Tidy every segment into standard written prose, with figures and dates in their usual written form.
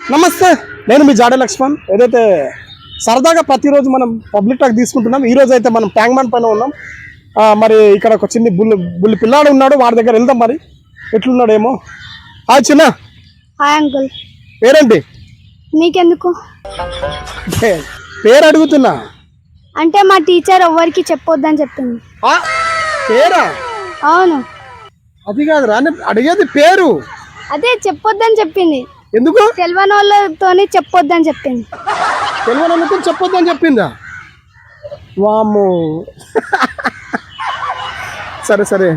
నమస్తే, నేను మీ జాడే లక్ష్మణ్. ఏదైతే సరదాగా ప్రతిరోజు మనం పబ్లిక్ టాక్ తీసుకుంటున్నాం, ఈ రోజు అయితే మనం ట్యాంక్ బండ్ పైన ఉన్నాం. మరి ఇక్కడ ఒక చిన్న బుల్లి పిల్లాడు ఉన్నాడు, వాడి దగ్గర వెళ్దాం. మరి ఎట్లున్నాడేమో. హాయ్ చిన్న. Hi uncle. పేరేంటి? నీకెందుకు పేరు అడుగుతున్నా. అంటే మా టీచర్ ఎవరికి చెప్పొద్దని చెప్పింది. పేరా? అవును. అది కాదురా, అడిగేది పేరు. అదే చెప్పొద్దని చెప్పింది. ఎందుకు? తెలియని వాళ్ళతోని చెప్పొద్దని చెప్పింది. తెలియని వాళ్ళతో చెప్పొద్దని చెప్పిందా? వాము. సరే సరే,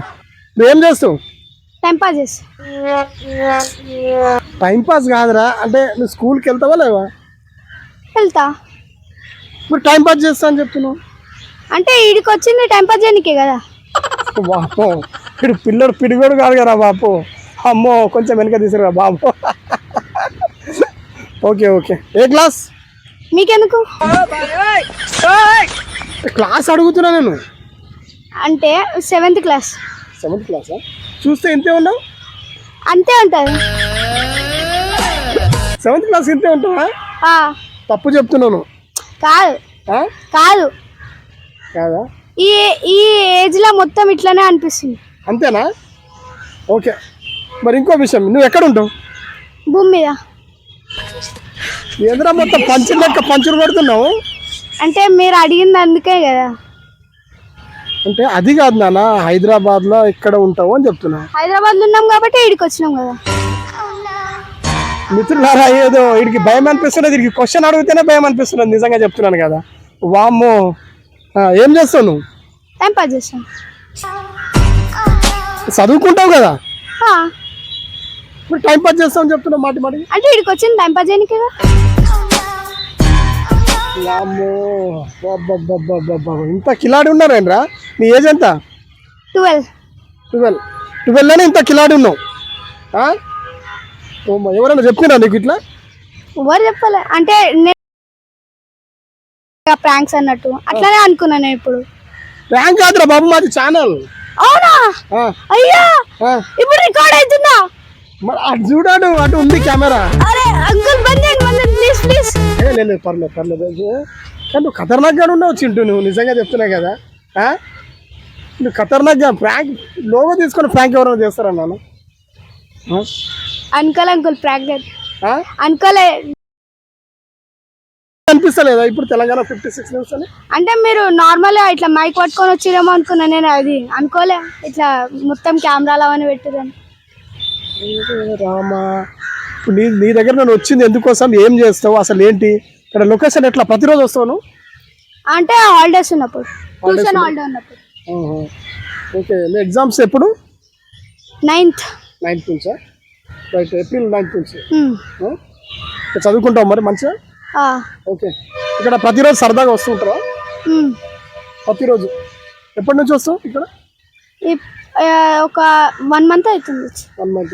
నువ్వేం చేస్తావు? టైంపాస్ చేసి. టైంపాస్ కాదురా, అంటే నువ్వు స్కూల్కి వెళ్తావా లేవా? వెళ్తా. ఇప్పుడు టైంపాస్ చేస్తా అని చెప్తున్నావు అంటే ఈడికి వచ్చింది టైంపాస్ చేయనికే కదా. బాపు, ఇప్పుడు పిల్లడు పిడిగోడు కాదు కదా బాపు. అమ్మో, కొంచెం వెనక తీసుకురా బాబు. ఓకే ఓకే, ఏ క్లాస్? మీకెందుకు? క్లాస్ అడుగుతున్నా నేను. అంటే 7th క్లాస్. 7th క్లాసా? చూస్తే ఇంతే ఉన్నావు. అంతే ఉంటుంది. 7th క్లాస్ ఇంతే ఉంటావా? తప్పు చెప్తున్నాను. కాదు కాదు కాదా? ఈ ఏజ్ లో మొత్తం ఇట్లానే అనిపిస్తుంది. అంతేనా? ఓకే. మరి ఇంకో విషయం, నువ్వు ఎక్కడ ఉంటావు? భూమి మీద. ఎదురా మొత్తం పంచులు లెక్క పంచులు కొడుతున్నావు. అంటే మీరు అడిగింది అందుకే కదా. అంటే అది కాదు నాన్న, హైదరాబాద్ లో ఎక్కడ ఉంటావు అని చెప్తున్నా. హైదరాబాద్ లో ఉన్నాం కాబట్టి ఇడికి వచ్చినాం కదా. మిత్రులారా, ఏదో వీడికి భయం అనిపిస్తున్నది, వీడికి క్వశ్చన్ అడిగితేనే భయం అనిపిస్తున్నది. నిజంగా చెప్తున్నాను కదా. వామ్మో, ఏం చేస్తావు నువ్వు? టైం పాస్ చేస్తాను. చదువుకుంటావు కదా, ఇప్పుడు టైం పాస్ చేస్తావు అని చెప్తున్నావు మాటి మాటి. అంటే ఇడికి వచ్చింది టైం పాస్ చేయడానికి కదా. వామ్మో, ఇంత కిలాడి ఉన్నారేంద్రా. నీ ఏజ్ ఎంత? 12 లోనే ఇంత కిలాడి ఉన్నావు. ఎవరైనా చెప్పినా నీకు ఇట్లా? ఎవరు చెప్పలే. అంటే ప్రాంక్స్ అన్నట్టు అట్లానే అనుకున్నా నేను. ఇప్పుడు ప్రాంక్ కాదురా బాబు, మాది ఛానల్. అవునా? అయ్యా, ఇప్పుడు రికార్డ్ అవుతుందా? మరి అటు చూడాడు, అటు ఉంది కెమెరా. అరే అంకుల్, బంద్ చేయండి ప్లీజ్ ప్లీజ్. లేదు పర్లేదు పర్లేదు. కానీ నువ్వు ఖతర్నాక్గా ఉన్నావు చింటూ, నువ్వు నిజంగా చెప్తున్నా కదా. నువ్వు ఖతర్నాక్గా ప్రాంక్ లోగో తీసుకొని ప్రాంక్ ఎవరైనా చేస్తారన్నాను. అంకుల్ ప్రాంక్ అనుకోలే అనిపిస్తలేదా ఇప్పుడు తెలంగాణ 56 న్యూస్ అని? అంటే మీరు నార్మల్ గా ఇట్లా మైక్ పట్టుకొని వచ్చిరేమో అనుకున్నా నేను. అది అనుకోలే ఇట్లా మొత్తం కెమెరాలు అవన్నీ పెట్టిరని. రామా, ఇప్పుడు నీ దగ్గర నేను వచ్చింది ఎందుకోసం, ఏం చేస్తావు అసలు, ఏంటి ఇక్కడ లొకేషన్, ఎట్లా ప్రతిరోజు వస్తావు? అంటే హాలిడేస్ ఉన్నప్పుడు, ట్యూషన్ హాలిడే ఉన్నప్పుడు. ఓకే. మీ ఎగ్జామ్స్ ఎప్పుడు? 9th నుంచా? రైట్, ఏప్రిల్ 9 నుంచి చదువుకుంటావు మరి మంచిగా? ఓకే. ఇక్కడ ప్రతిరోజు సరదాగా వస్తుంటారా? ప్రతిరోజు. ఎప్పటి నుంచి వస్తావు ఇక్కడ? ఒక 1 month అవుతుంది. 1 month.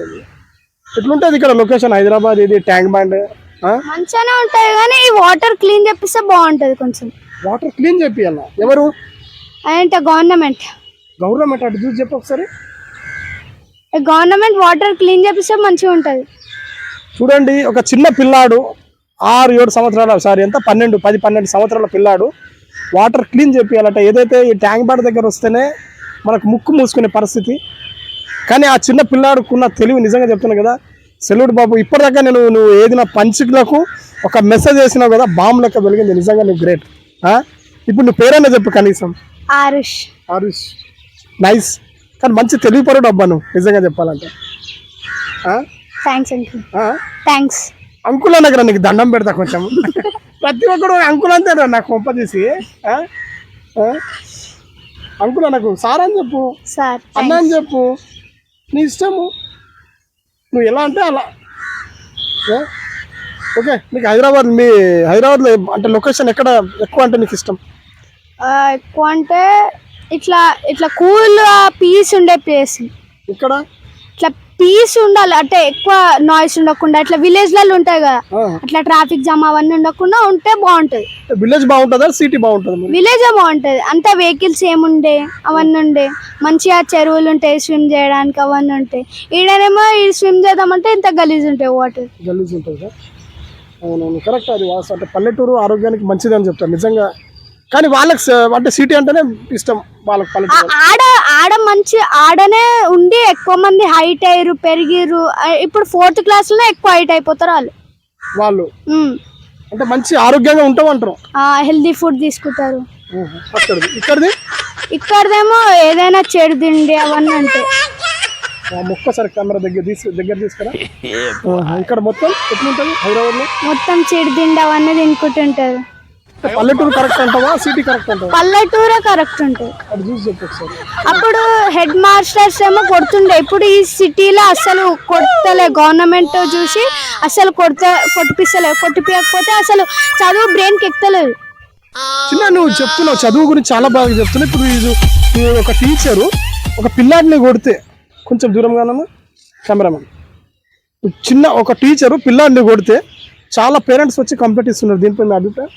ఎట్లుంటుంది ఇక్కడ లొకేషన్? హైదరాబాద్ ఇది ట్యాంక్ బండ్ మంచిగానే ఉంటుంది, కానీ ఈ వాటర్ క్లీన్ చేపిస్తే బాగుంటుంది. కొంచెం వాటర్ క్లీన్ చేపియాలా? ఎవరు? అంటే గవర్నమెంట్. అటు చూసి చెప్పు ఒకసారి. గవర్నమెంట్ వాటర్ క్లీన్ చేపిస్తే మంచిగా ఉంటుంది. చూడండి, ఒక చిన్న పిల్లాడు 6-7 సంవత్సరాల, సారీ ఎంత, 10-12 సంవత్సరాల పిల్లాడు వాటర్ క్లీన్ చేపియాలట. ఏదైతే ఈ ట్యాంక్ బండ్ దగ్గర వస్తేనే మనకు ముక్కు మూసుకునే పరిస్థితి. కానీ ఆ చిన్న పిల్లాడుకున్న తెలివి నిజంగా చెప్తున్నా కదా, సెల్యూట్ బాబు. ఇప్పటిదాకా నువ్వు ఏదైనా పంచులకు ఒక మెసేజ్ వేసినావు కదా, బాంబు లెక్క వెలిగింది. నిజంగా నువ్వు గ్రేట్. ఇప్పుడు నువ్వు పేరైనా చెప్పు కనీసం. ఆరుష్. నైస్. కానీ మంచి తెలివిపరుడు అబ్బా నువ్వు, నిజంగా చెప్పాలంటే. థ్యాంక్స్ అంకుల్ అన్నగర, నీకు దండం పెడతా కొంచెం. ప్రతి ఒక్కడు అంకుల్ అంతేరా నాకు కొంప తీసి. అంకుల్ అన్నకు సార్ అని చెప్పు, అన్న అని చెప్పు, నీ ఇష్టము, నువ్వు ఎలా అంటే అలా. ఓకే. నీకు హైదరాబాద్లో అంటే లొకేషన్ ఎక్కడ ఎక్కువ అంటే నీకు ఇష్టం? ఎక్కువ అంటే ఇట్లా కూల్ పీస్ ఉండే ప్లేస్. ఇక్కడ ఇట్లా పీస్ ఉండాలి, అంటే ఎక్కువ నాయిస్ ఉండకుండా. ఇట్లా విలేజ్ లలో ఉంటాయి కదా, అట్లా ట్రాఫిక్ జామ్ అవన్నీ ఉండకుండా ఉంటే బాగుంటది. విలేజ్ బాగుంటుందా సిటీ బాగుంటుంది? విలేజ్ బాగుంటది. అంత వెహికల్స్ ఏముండే అవన్నీ ఉండే, మంచిగా చెరువులు ఉంటాయి స్విమ్ చేయడానికి, అవన్నీ ఉంటాయి. ఈడనేమో ఈ స్విమ్ చేద్దామంటే ఇంత గలీజ్ ఉంటాయి వాటర్. గలీజ్ ఉంటుంది. అవునవును కరెక్ట్, అది వాస్తవం. అంటే పల్లెటూరు ఆరోగ్యానికి మంచిది అని చెప్తారు నిజంగా. కానీ వాళ్ళకి అంటే సిటీ అంటేనే ఇష్టం వాళ్ళకి పల్లెటూరు. ఆడ మంచి ఆడనే ఉండి ఎక్కువ మంది హైట్ అయ్యారు పెరిగిరు. ఇప్పుడు 4th క్లాస్లోనే ఎక్కువ హైట్ అయిపోతారు వాళ్ళు. అంటే మంచి ఆరోగ్యంగా ఉంటామంటారు. హెల్దీ ఫుడ్ తీసుకుంటారు. ఇక్కడదేమో ఏదైనా చెడు తిండి అవన్నీ అంటే ఒక్కసారి కెమెరా దగ్గర తీసుకురా. ఇక్కడ మొత్తం ఎట్లుంటది హైదరాబాద్ లో? మొత్తం చెడు తిండి అవన్నీ తినుకుంటుంటారు. పల్లెటూరు కరెక్ట్ అంటావా సిటీ కరెక్ట్ అంటావా? పల్లెటూరే కరెక్ట్ ఉంటుంది. అది చూసి చెప్పు ఒకసారి. అప్పుడు హెడ్ మాస్టర్స్ ఏమో కొడుతుండే, ఇప్పుడు ఈ సిటీలో అసలు కొట్టలే. గవర్నమెంట్ చూసి అసలు కొట్టిపియకపోతే అసలు చదువు బ్రెయిన్కి ఎక్కలేదు. చిన్న నువ్వు చెప్తున్నావు చదువు గురించి చాలా బాగా చెప్తున్నావు. ఇప్పుడు ఒక టీచరు ఒక పిల్లాడిని కొడితే, కొంచెం దూరంగానమ్మా కెమెరామెన్, చిన్న ఒక టీచరు పిల్లాడిని కొడితే చాలా పేరెంట్స్ వచ్చి కంప్లైంట్ ఇస్తున్నారు. దీనిపై మీ అభిప్రాయం?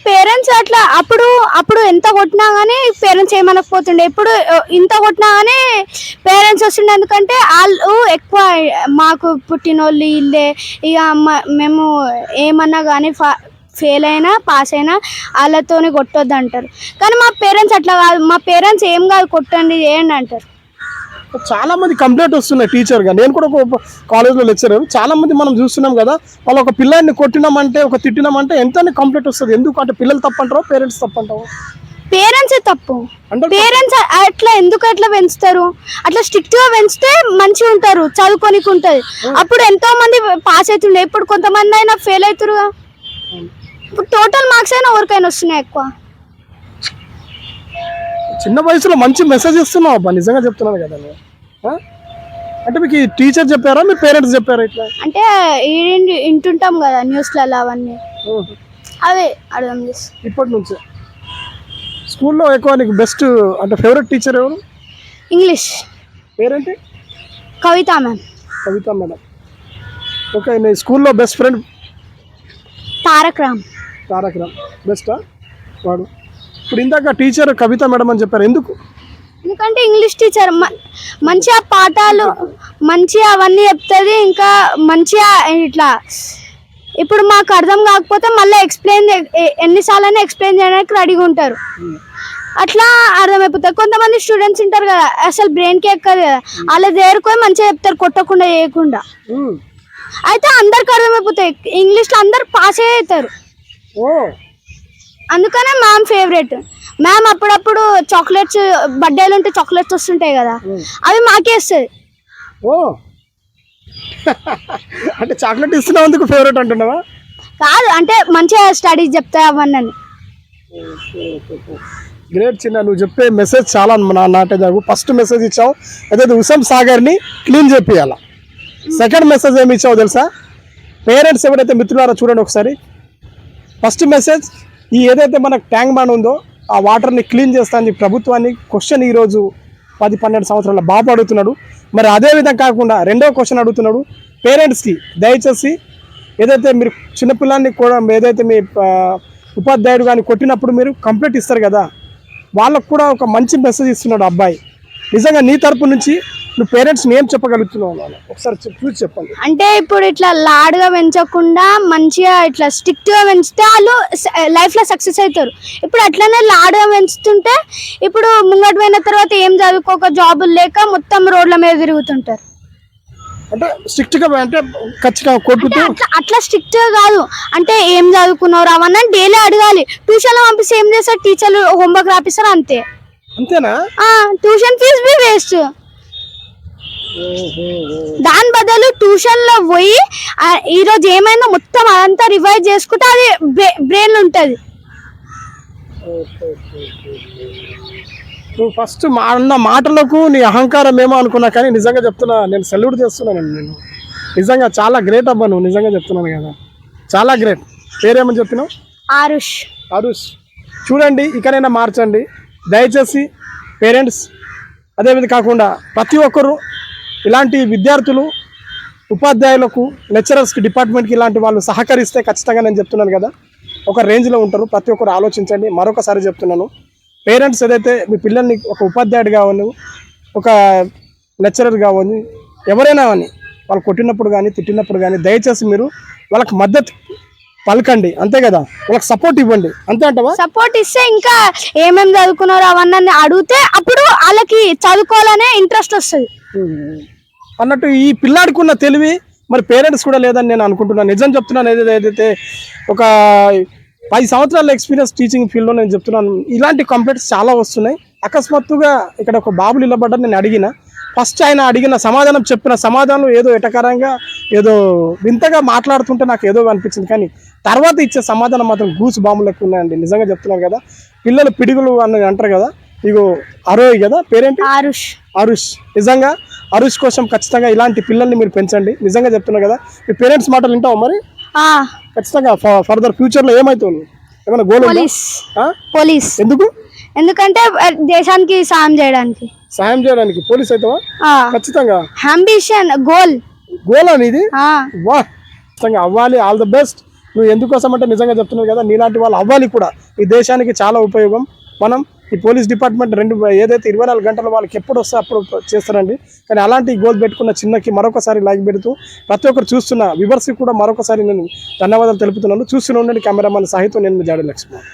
పేరెంట్స్ అట్లా అప్పుడు ఎంత కొట్టినా కానీ పేరెంట్స్ ఏమనకపోతుండే. ఇప్పుడు ఇంత కొట్టినా కానీ పేరెంట్స్ వస్తుండే. ఎందుకంటే వాళ్ళు ఎక్కువ మాకు పుట్టినోళ్ళు ఇల్లే, ఇక మేము ఏమన్నా కానీ ఫెయిల్ అయినా పాస్ అయినా వాళ్ళతోనే కొట్టొద్దు అంటారు. కానీ మా పేరెంట్స్ అట్లా కాదు. మా పేరెంట్స్ ఏం కాదు, కొట్టండి చేయండి అంటారు. చాలా మంది కంప్లైంట్ వస్తున్నాయి టీచర్గా. నేను కూడా ఒక కాలేజ్లో లెక్చరర్. చాలా మంది మనం చూస్తున్నాం కదా, వాళ్ళు ఒక పిల్లాడిని కొట్టినామంటే ఒక తిట్టినామంటే ఎంతనే కంప్లైంట్ వస్తుంది. ఎందుకు అంటే పిల్లలు తప్పంటారో పేరెంట్స్ తప్పంటారు? పేరెంట్సే తప్పు. పేరెంట్స్ అట్లా పెంచుతారు. అట్లా స్ట్రిక్ట్ గా పెంచితే మంచిగా ఉంటారు, చదువుకోనికి ఉంటుంది. అప్పుడు ఎంతో మంది పాస్ అవుతుండే, ఇప్పుడు కొంతమంది అయినా ఫెయిల్ అవుతారుగా. ఇప్పుడు టోటల్ మార్క్స్ అయినా ఎవరికైనా వస్తున్నాయి ఎక్కువ. చిన్న వయసులో మంచి మెసేజ్ ఇస్తున్నావు అబ్బా, నిజంగా చెప్తున్నాను కదా. అంటే మీకు టీచర్ చెప్పారా మీ పేరెంట్స్ చెప్పారా ఇట్లా? అంటే వింటుంటాం కదా న్యూస్లలో అవన్నీ, అదే అర్థం చేస్తాం. ఇప్పటి నుంచే స్కూల్లో ఎక్కువ నీకు బెస్ట్ అంటే ఫేవరెట్ టీచర్ ఎవరు? ఇంగ్లీష్. పేరేంటి? కవిత మ్యామ్. కవిత మేడం. ఓకే, నీ స్కూల్లో బెస్ట్ ఫ్రెండ్? తారక్ రామ్. బెస్టా వాడు? ఇప్పుడు ఇందాక టీచర్ కవిత మేడం అని చెప్పారు, ఎందుకు? ఎందుకంటే ఇంగ్లీష్ టీచర్ మంచిగా పాఠాలు మంచిగా అవన్నీ చెప్తుంది. ఇంకా మంచిగా ఇట్లా ఇప్పుడు మాకు అర్థం కాకపోతే మళ్ళీ ఎన్నిసార్లు ఎక్స్ప్లెయిన్ చేయడానికి రెడీగా ఉంటారు. అట్లా అర్థమైపోతుంది. కొంతమంది స్టూడెంట్స్ ఉంటారు కదా, అసలు బ్రెయిన్కి ఎక్కదు కదా, వాళ్ళ దగ్గరకు మంచిగా చెప్తారు కొట్టకుండా చేయకుండా. అయితే అందరికి అర్థమైపోతాయి. ఇంగ్లీష్లో అందరు పాస్ అవుతారు. అందుకనే మ్యామ్ ఫేవరెట్. మ్యామ్ అప్పుడప్పుడు చాక్లెట్స్, బర్త్డేలు ఉంటే చాక్లెట్స్ వస్తుంటాయి కదా, అవి మాకే ఇస్తుంది. అంటే చాక్లెట్ ఇస్తున్నందుకు ఫేవరెట్ అంటున్నావా? కాదు, అంటే మంచిగా స్టడీస్ చెప్తాయి అవన్నీ. గ్రేట్ చిన్న, నువ్వు చెప్పే మెసేజ్ చాలా నాటేదాగు. ఫస్ట్ మెసేజ్ ఇచ్చావు అదే హుస్సేన్ సాగర్ని క్లీన్ చేపియాల. సెకండ్ మెసేజ్ ఏమి ఇచ్చావు తెలుసా? పేరెంట్స్ ఎవరైతే మిత్రులారా చూడండి ఒకసారి. ఫస్ట్ మెసేజ్, ఈ ఏదైతే మనకు ట్యాంక్ బండ్ ఉందో ఆ వాటర్ని క్లీన్ చేస్తాను ప్రభుత్వాన్ని క్వశ్చన్ ఈరోజు 10-12 సంవత్సరాల బాబు అడుగుతున్నాడు. మరి అదే విధంగా కాకుండా రెండో క్వశ్చన్ అడుగుతున్నాడు పేరెంట్స్కి. దయచేసి ఏదైతే మీరు చిన్నపిల్లాన్ని కూడా ఏదైతే మీ ఉపాధ్యాయుడు కానీ కొట్టినప్పుడు మీరు కంప్లైంట్ ఇస్తారు కదా, వాళ్ళకు కూడా ఒక మంచి మెసేజ్ ఇస్తున్నాడు అబ్బాయి. నిజంగా నీ తరపు నుంచి నువ్వు పేరెంట్స్ని ఏం చెప్పగలుగుతున్నావు ఒకసారి చూసి చెప్పండి. అంటే ఇప్పుడు ఇట్లా లాడ్గా పెంచకుండా మంచిగా ఇట్లా స్ట్రిక్ట్గా పెంచితే వాళ్ళు లైఫ్లో సక్సెస్ అవుతారు. ఇప్పుడు అట్లనే లాడ్గా పెంచుతుంటే ఇప్పుడు ముంగట పోయిన తర్వాత ఏం చదువుకోక జాబులు లేక మొత్తం రోడ్ల మీద తిరుగుతుంటారు. అంటే స్ట్రిక్ట్గా అంటే ఖచ్చితంగా కొట్టుతూ అట్లా స్ట్రిక్ట్గా కాదు. అంటే ఏం చదువుకున్నారు అవన్నీ డైలీ అడగాలి. ట్యూషన్లో పంపిస్తే ఏం చేస్తారు, టీచర్లు హోంవర్క్ రాపిస్తారు అంతే. అంతేనా? ట్యూషన్ ఫీజు బి వేస్ట్. దాని బదులు ట్యూషన్ లో పోయి ఈరోజు ఏమైనా మొత్తం అదంతా రివైజ్ చేసుకుంటే అది బ్రెయిన్ ఉంటుంది. నువ్వు ఫస్ట్ అన్న మాటలకు నీ అహంకారం ఏమో అనుకున్నా, కానీ నిజంగా చెప్తున్నా, నేను సెల్యూట్ చేస్తున్నాను. నేను నిజంగా చాలా గ్రేట్ అబ్బా, నువ్వు నిజంగా చెప్తున్నాను కదా, చాలా గ్రేట్. పేరేమని చెప్తున్నావు? ఆరుష్. చూడండి, ఇకనైనా మార్చండి దయచేసి పేరెంట్స్. అదేవిధంగా కాకుండా ప్రతి ఒక్కరు ఇలాంటి విద్యార్థులు, ఉపాధ్యాయులకు, లెక్చరర్స్కి, డిపార్ట్మెంట్కి ఇలాంటి వాళ్ళు సహకరిస్తే ఖచ్చితంగా నేను చెప్తున్నాను కదా ఒక రేంజ్లో ఉంటారు. ప్రతి ఒక్కరు ఆలోచించండి. మరొకసారి చెప్తున్నాను, పేరెంట్స్ ఏదైతే మీ పిల్లల్ని ఒక ఉపాధ్యాయుడు కావాలి, ఒక లెక్చరర్ కావాలి, ఎవరైనా కానీ వాళ్ళు కొట్టినప్పుడు కానీ తిట్టినప్పుడు కానీ దయచేసి మీరు వాళ్ళకి మద్దతు పలకండి, అంతే కదా, వాళ్ళకి సపోర్ట్ ఇవ్వండి, అంతే అంటవా? సపోర్ట్ ఇస్తే ఇంకా ఏమేమి చదువుకున్నారో అవన్నీ అడిగితే అప్పుడు వాళ్ళకి చదువుకోవాలనే ఇంట్రెస్ట్ వస్తుంది. అన్నట్టు ఈ పిల్లాడికి ఉన్న తెలివి మరి పేరెంట్స్ కూడా లేదని నేను అనుకుంటున్నాను. నిజం చెప్తున్నాను. ఏదైతే ఒక 10 సంవత్సరాల ఎక్స్పీరియన్స్ టీచింగ్ ఫీల్డ్లో నేను చెప్తున్నాను, ఇలాంటి కంప్లైంట్స్ చాలా వస్తున్నాయి. అకస్మాత్తుగా ఇక్కడ ఒక బాబు నిలబడ్డారు. నేను అడిగిన ఫస్ట్ ఆయన అడిగిన సమాధానం, చెప్పిన సమాధానం ఏదో ఎటకరంగా ఏదో వింతగా మాట్లాడుతుంటే నాకు ఏదో అనిపించింది. కానీ తర్వాత ఇచ్చే సమాధానం మాత్రం గూసు బాంబులు లెక్క ఉన్నాయండి. నిజంగా చెప్తున్నారు కదా, పిల్లలు పిడుగులు అని అంటారు కదా, ఇగో అరోయ్ కదా పేరేంటి, అరుష్. నిజంగా అరుష్ కోసం ఖచ్చితంగా ఇలాంటి పిల్లల్ని మీరు పెంచండి. నిజంగా చెప్తున్నారు కదా, మీ పేరెంట్స్ మాటలు వింటావు మరి ఖచ్చితంగా ఫర్దర్ ఫ్యూచర్లో ఏమవుతావు, ఏమైనా గోల్ పోలీస్. ఎందుకంటే దేశానికి సాయం చేయడానికి పోలీస్ అవుతావా? ఖచ్చితంగా అంబిషన్ గోల్ అనేది వా ఖచ్చితంగా అవ్వాలి. All the best. నువ్వు ఎందుకోసం అంటే నిజంగా చెప్తున్నావు కదా, నీలాంటి వాళ్ళు అవ్వాలి కూడా. ఈ దేశానికి చాలా ఉపయోగం. మనం ఈ పోలీస్ డిపార్ట్మెంట్ ఏదైతే 24 గంటలు వాళ్ళకి ఎప్పుడు వస్తే అప్పుడు చేస్తారండి. కానీ అలాంటి గోల్ పెట్టుకున్న చిన్నకి మరొకసారి లైక్ పెడుతూ ప్రతి ఒక్కరు చూస్తున్న వివర్స్కి కూడా మరొకసారి నేను ధన్యవాదాలు తెలుపుతున్నాను. చూస్తూనే ఉండండి. కెమెరామెన్ సాహిత్యం, నేను మీ జాడి లక్ష్మణ్.